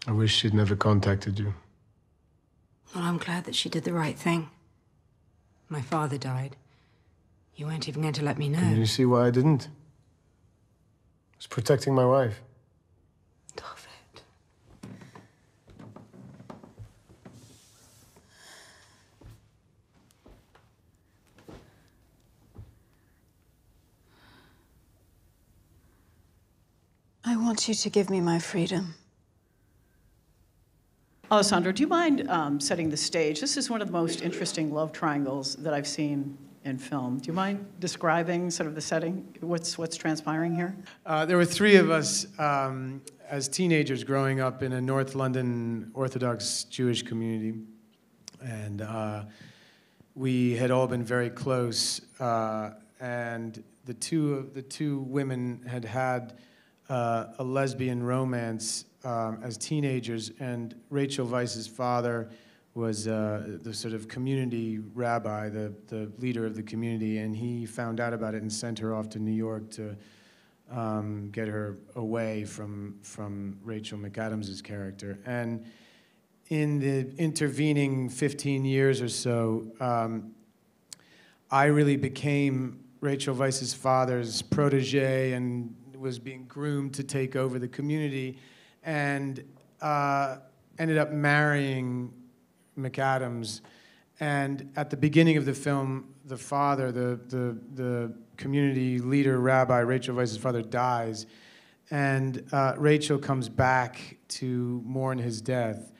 I wish she'd never contacted you. Well, I'm glad that she did the right thing. My father died. You weren't even going to let me know. Can you see why I didn't? I was protecting my wife. David. I want you to give me my freedom. Alessandro, do you mind setting the stage? This is one of the most interesting love triangles that I've seen in film. Do you mind describing sort of the setting? What's transpiring here? There were three of us as teenagers growing up in a North London Orthodox Jewish community. And we had all been very close. And the two women had had a lesbian romance as teenagers, and Rachel Weisz's father was the sort of community rabbi, the leader of the community, and he found out about it and sent her off to New York to get her away from Rachel McAdams' character. And in the intervening 15 years or so, I really became Rachel Weisz's father's protege and was being groomed to take over the community, and ended up marrying McAdams. And at the beginning of the film, the father, the community leader, rabbi, Rachel Weisz's father, dies, and Rachel comes back to mourn his death,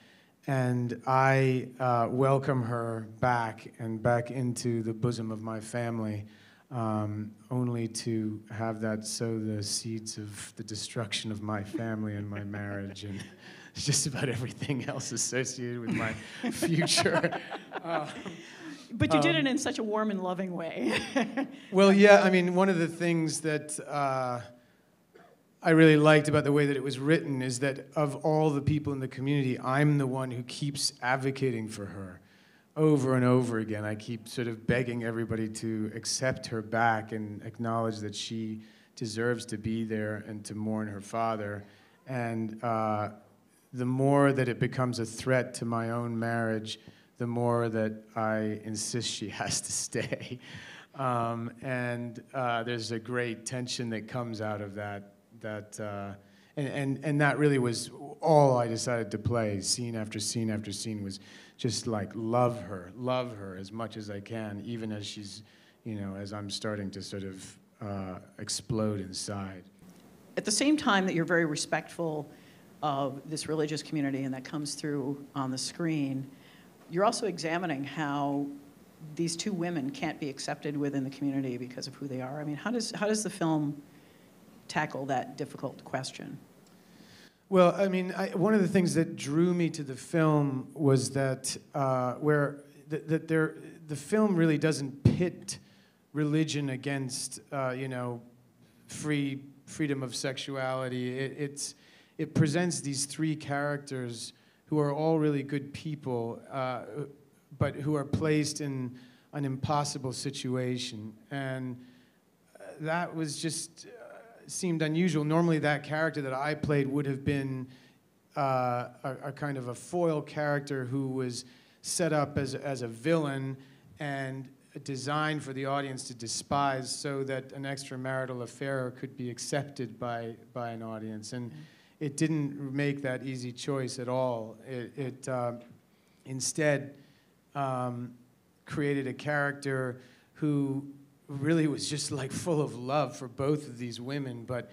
and I welcome her back and back into the bosom of my family, only to have that sow the seeds of the destruction of my family and my marriage and just about everything else associated with my future. But you did it in such a warm and loving way. Well, yeah, I mean, one of the things that I really liked about the way that it was written is that of all the people in the community, I'm the one who keeps advocating for her. Over and over again, I keep sort of begging everybody to accept her back and acknowledge that she deserves to be there and to mourn her father. And the more that it becomes a threat to my own marriage, the more that I insist she has to stay. And there's a great tension that comes out of that. And that really was all I decided to play. Scene after scene after scene was just like love her as much as I can, even as she's, as I'm starting to sort of explode inside. At the same time that you're very respectful of this religious community, and that comes through on the screen, you're also examining how these two women can't be accepted within the community because of who they are. I mean, how does the film tackle that difficult question? Well, I mean, one of the things that drew me to the film was that the film really doesn't pit religion against freedom of sexuality. It presents these three characters who are all really good people, but who are placed in an impossible situation, and that was just seemed unusual. Normally that character that I played would have been a kind of a foil character who was set up as a villain and designed for the audience to despise so that an extramarital affair could be accepted by an audience. And it didn't make that easy choice at all. It instead created a character who really was just like full of love for both of these women, but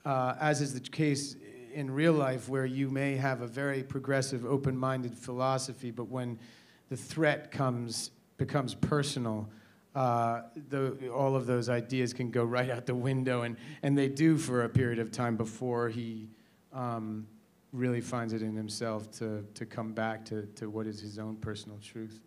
as is the case in real life, where you may have a very progressive, open-minded philosophy, but when the threat becomes personal, all of those ideas can go right out the window, and they do for a period of time before he really finds it in himself to come back to what is his own personal truth.